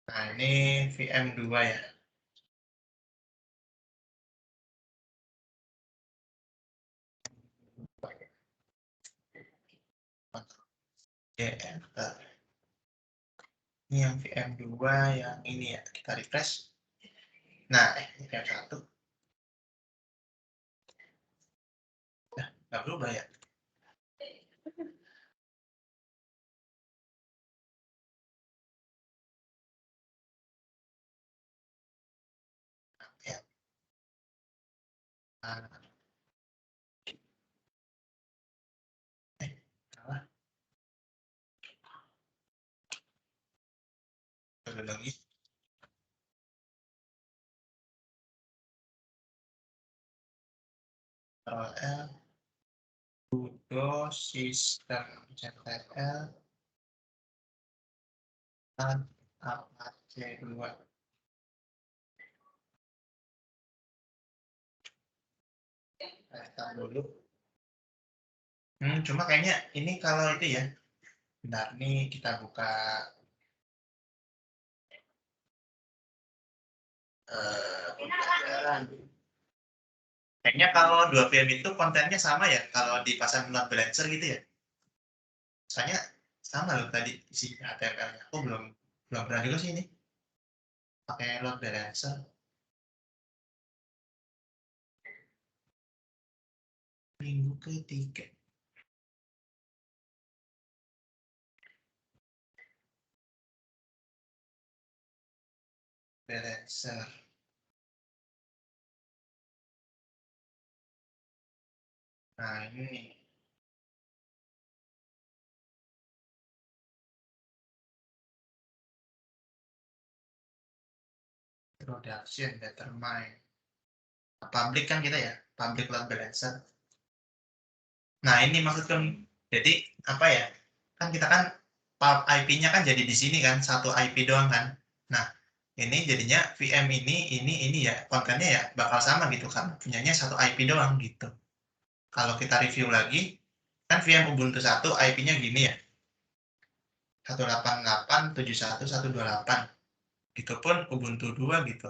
Nah ini VM2 ya. Enter. Ini yang VM2 yang ini ya, kita refresh. Nah, ini VM1. Nah, nggak berubah ya. Ya. Salah. Coba lagi. L sudo system.ctl dan apache 2. Kita dulu. Cuma kayaknya ini kalau itu ya. Bentar, nih kita buka pembelajaran. Kayaknya kalau 2 VM itu kontennya sama ya, kalau dipasang load balancer gitu ya. Soalnya sama loh tadi isi HTML-nya. Aku belum pernah juga sih ini. Pakai load balancer. Minggu ketiga. Balancer. Nah ini nih. Introduction, determine. Public kan kita ya, public load balancer. Nah ini maksudnya, jadi apa ya? Kan kita kan IP-nya kan jadi di sini kan, satu IP doang kan. Nah ini jadinya VM ini ya, kontennya ya bakal sama gitu kan, punyanya satu IP doang gitu. Kalau kita review lagi, kan VM Ubuntu 1 IP-nya gini ya, 188.71.128. Gitu pun Ubuntu 2 gitu.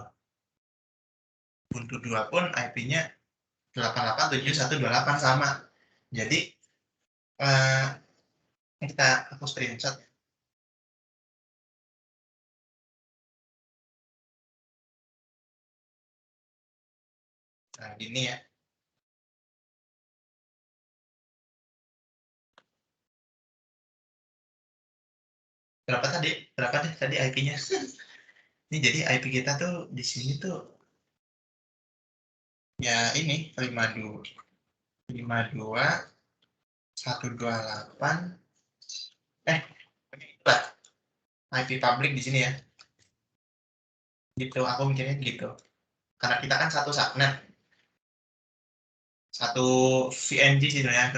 Ubuntu 2 pun IP-nya 88.71.28 sama. Jadi aku screenshot. Nah, gini ya. Berapa deh tadi IP-nya? Ini jadi IP kita tuh di sini tuh ya ini 52 128 itulah IP public di sini ya. Gitu, aku mikirnya gitu. Karena kita kan satu subnet. Satu VNG sih sebenarnya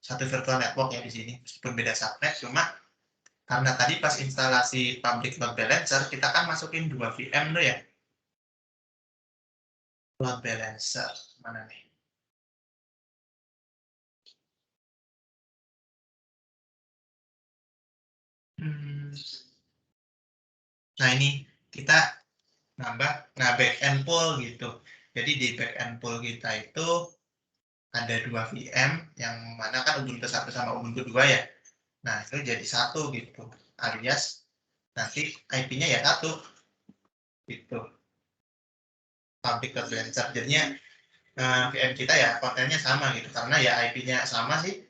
satu virtual network ya di sini. Meskipun beda subnet, cuma Karena tadi pas instalasi public load balancer, kita kan masukin 2 VM tuh ya. Load balancer, mana nih? Nah ini kita nambah, nah backend pool gitu. Jadi di backend pool kita itu ada 2 VM, yang mana kan Ubuntu 1 sama Ubuntu 2 ya. Nah itu jadi satu gitu, alias nanti IP-nya ya satu gitu. Public load balancer, jadinya VM kita ya kontennya sama gitu, karena ya IP-nya sama sih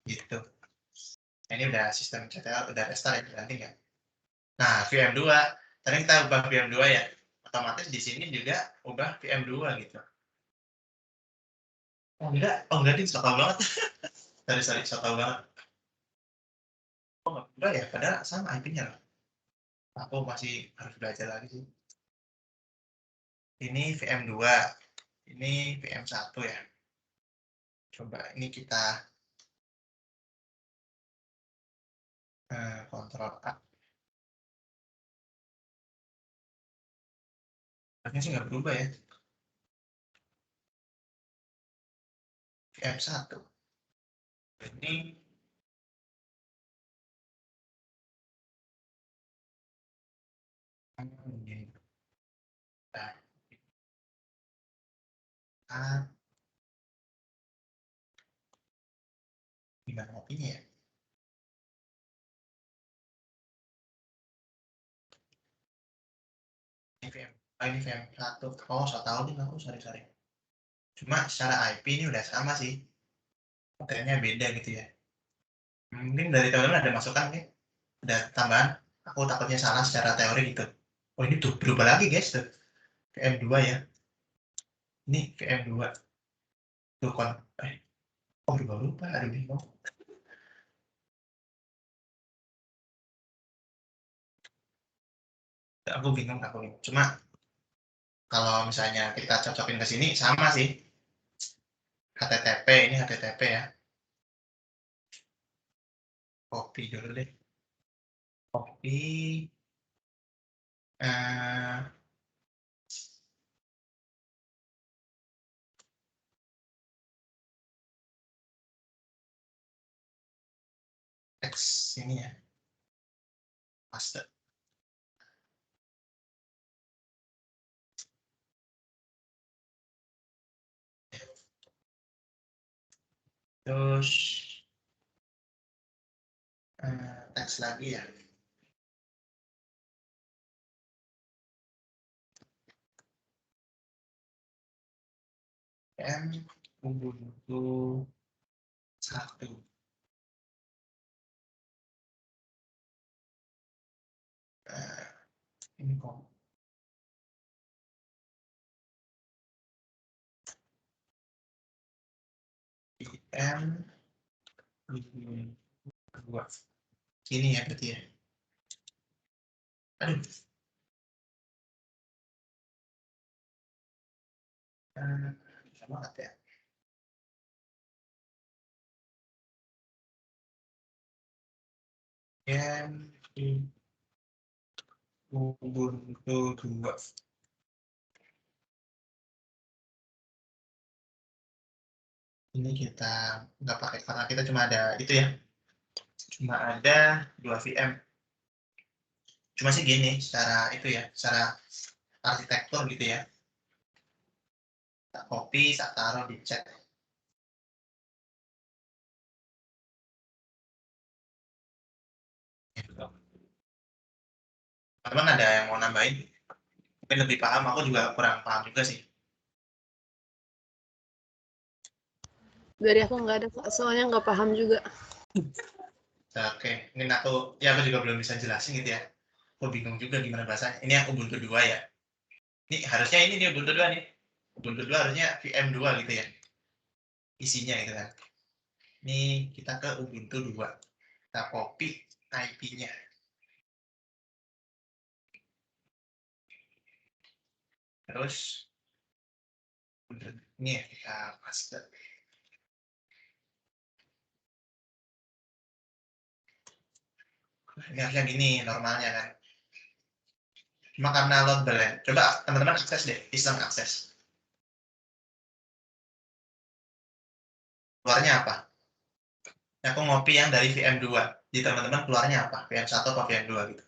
gitu. Nah, ini udah sistem CTL, udah restart ya, nanti ya. Nah, VM2, tadi kita ubah VM2 ya, otomatis di sini juga ubah VM2 gitu. Oh enggak, Din, so tau banget. sorry, so tau banget. Oh enggak ya, padahal sama IP-nya loh. Aku masih harus belajar lagi sih. Ini VM2, ini VM1 ya. Coba ini kita kontrol A. Harusnya sih nggak berubah ya. VM1. Ini gimana kopinya ya? Ini VM1. Oh, saya tahu nih aku, sorry. Cuma secara IP ini udah sama sih. Kontennya beda gitu ya. Mungkin dari teman-teman ada masukan nih. Ada tambahan. Aku takutnya salah secara teori gitu. Oh ini tuh berubah lagi guys tuh. VM2 ya. Ini VM2. Tuh oh berubah. Aduh bingung. Aku bingung. Cuma kalau misalnya kita cocokin ke sini sama sih. HTTP, ini HTTP ya. Copy dulu deh. Copy. Teks ini ya. Paste. Terus teks lagi ya. Ubuntu 1. Ini kok VM dua. Ini ya berarti ya. Aduh. Bisa banget ya. VM Ubuntu 2. Ini kita nggak pakai karena kita cuma ada itu ya. Cuma ada 2 VM. Cuma sih gini, secara itu ya, secara arsitektur gitu ya. Tak copy, tak taruh di chat. Teman ada yang mau nambahin? Mungkin lebih paham, aku juga kurang paham juga sih. Dari aku nggak ada, soalnya nggak paham juga. Oke, ini aku juga belum bisa jelasin gitu ya. Aku bingung juga gimana bahasanya. Ini yang Ubuntu 2 ya. Ini harusnya ini nih Ubuntu 2 nih. Ubuntu 2 harusnya VM2 gitu ya. Isinya gitu kan. Ini kita ke Ubuntu 2. Kita copy IP-nya. Terus ini ya kita paste. Ini harusnya gini normalnya kan. Cuma karena load balance. Coba teman-teman akses deh, iseng akses. Keluarnya apa? Aku ngopi yang dari VM2. Di teman-teman keluarnya apa? VM1 atau VM2 gitu.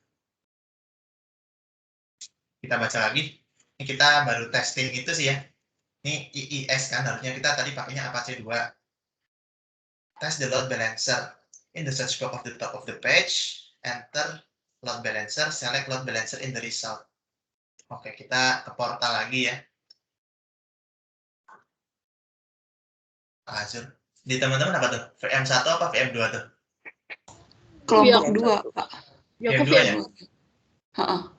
Kita baca lagi. Ini kita baru testing itu sih ya. Ini IIS kan, harusnya kita tadi pakainya Apache 2. Test the load balancer. In the search box of the top of the page, enter load balancer, select load balancer in the result. Oke, kita ke portal lagi ya. Azure. Di teman-teman apa tuh? VM1 apa VM2 tuh? Kelompok Iya. 2, Pak. Ya, VM2 kopi ya?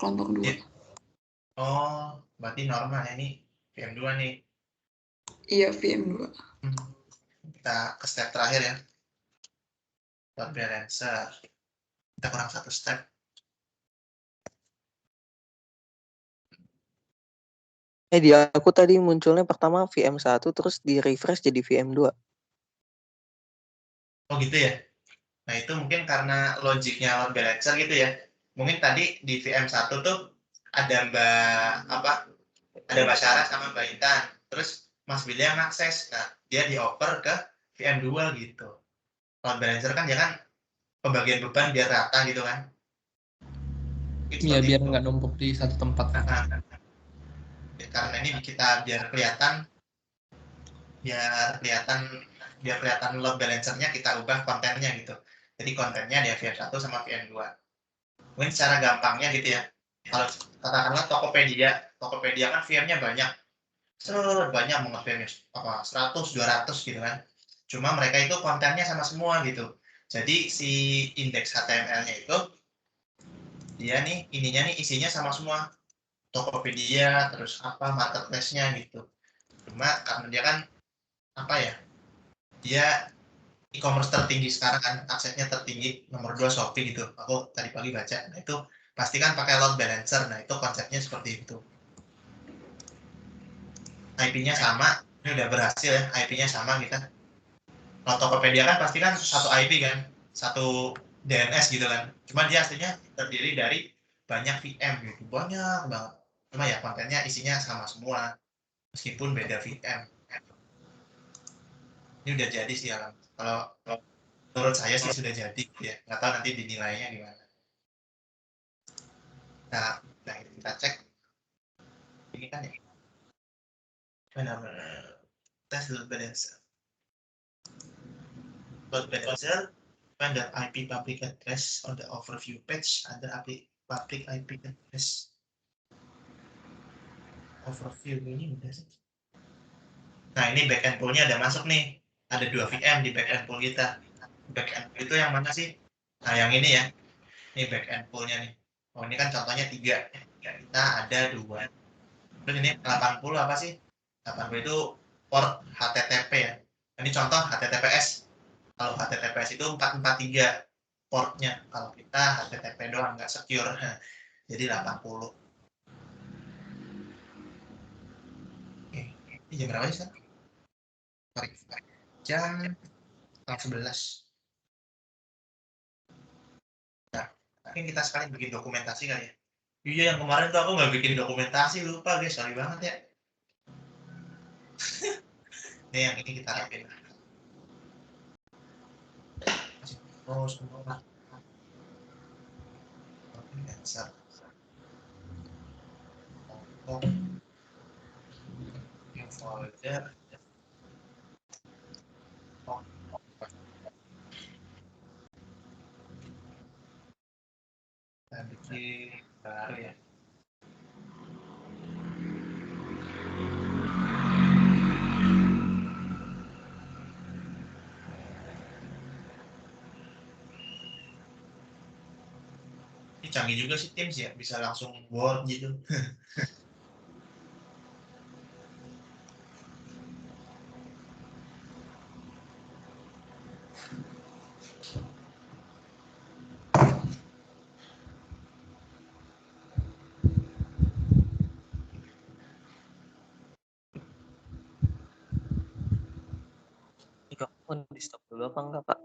Kelompok 2. Iya. Oh, berarti normal ya, ini VM2 nih. Iya, VM2. Kita ke step terakhir ya. Load balancer. Kita kurang satu step. Di aku tadi munculnya pertama VM1 terus di refresh jadi VM2. Oh gitu ya? Nah itu mungkin karena logiknya load balancer gitu ya. Mungkin tadi di VM1 tuh ada ada Mbak Sarah sama Mbak Intan. Terus Mas William akses. Nah dia dioper ke VM2 gitu. Load balancer kan dia kan pembagian beban biar rata gitu kan. Iya, biar nggak numpuk di satu tempat. Karena ini kita biar kelihatan load balancernya kita ubah kontennya gitu. Jadi kontennya dia VM1 sama VM2. Mungkin secara gampangnya gitu ya. Kalau katakanlah Tokopedia kan VM-nya banyak. Banyak banget VM-nya. 100, 200 gitu kan. Cuma mereka itu kontennya sama semua gitu. Jadi si indeks HTML-nya itu dia nih ininya nih isinya sama semua. Tokopedia terus marketplace-nya gitu. Cuma karena dia kan dia e-commerce tertinggi sekarang kan, aksesnya tertinggi nomor 2 Shopee gitu. Aku tadi pagi baca. Nah itu pastikan pakai load balancer. Nah itu konsepnya seperti itu. IP-nya sama, ini udah berhasil ya, IP-nya sama kita. Kalau Tokopedia kan pasti kan satu IP kan, satu DNS gitu kan. Cuma dia aslinya terdiri dari banyak VM gitu, banyak banget. Cuma ya kontennya isinya sama semua, meskipun beda VM. Ini udah jadi sih Alam. Kalau menurut saya sih sudah jadi ya, nggak tahu nanti dinilainya gimana. Nah kita cek ini kan ya, benar-benar tes load balancer. Load balancer find the IP public address on the overview page under public IP address. Overview ini udah sih. Nah ini backend pool-nya ada masuk nih. Ada 2 VM di backend pool kita. Backend pool itu yang mana sih? Nah yang ini ya. Ini backend pool-nya nih. Oh ini kan contohnya 3. Kita ada 2. Terus ini 80 apa sih? 80 itu port HTTP ya. Ini contoh HTTPS. Kalau HTTPS itu 443 portnya. Kalau kita HTTP doang nggak secure. Jadi 80. Oke. Ini jam berapa sih? Jam 11. Nah, mungkin kita sekali bikin dokumentasi kali ya. Iya, yang kemarin tuh aku nggak bikin dokumentasi, lupa guys, sorry banget ya. Nih yang ini kita rapin. Oh, semua. Answer. Oh, new folder. Oh, kita bikin baru ya. Ini canggih juga sih Teams ya, bisa langsung Word gitu. Mikrofon di stop dulu apa enggak, Pak?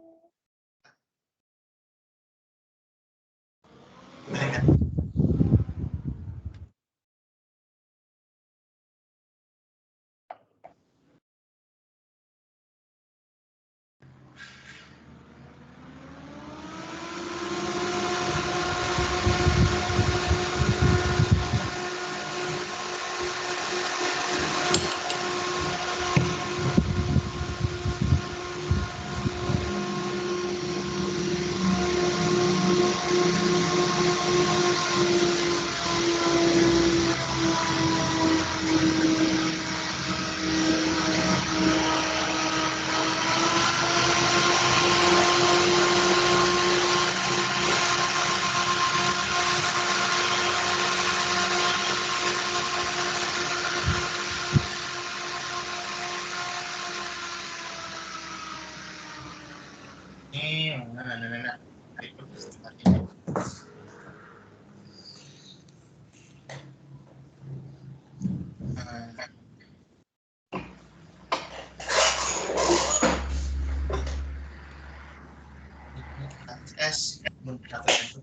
Ini mana ikut sebentar ini. S beberapa itu.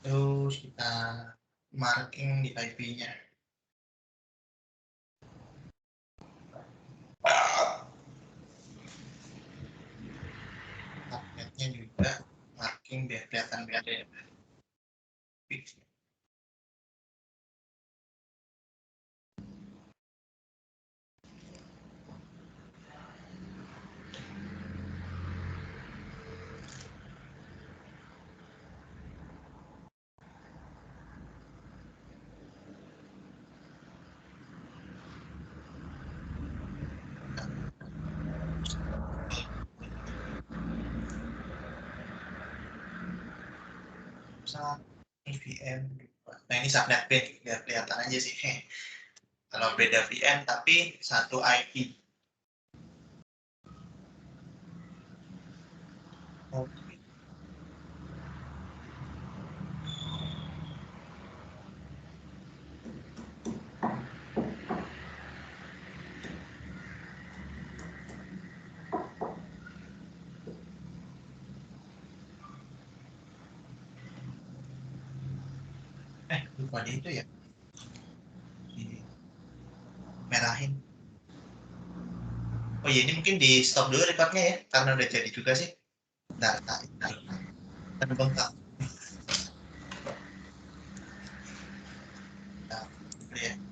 Terus kita marking di IP-nya. Subnetnya juga marking biar kelihatan beda. VM. Nah ini subnet pin biar kelihatan aja sih. Kalau beda VM tapi satu IP. Oke. Lupa di itu ya. Merahin. Oh iya, ini mungkin di stop dulu recordnya ya, karena udah jadi juga sih. Nah, bengkak. Nah, ya.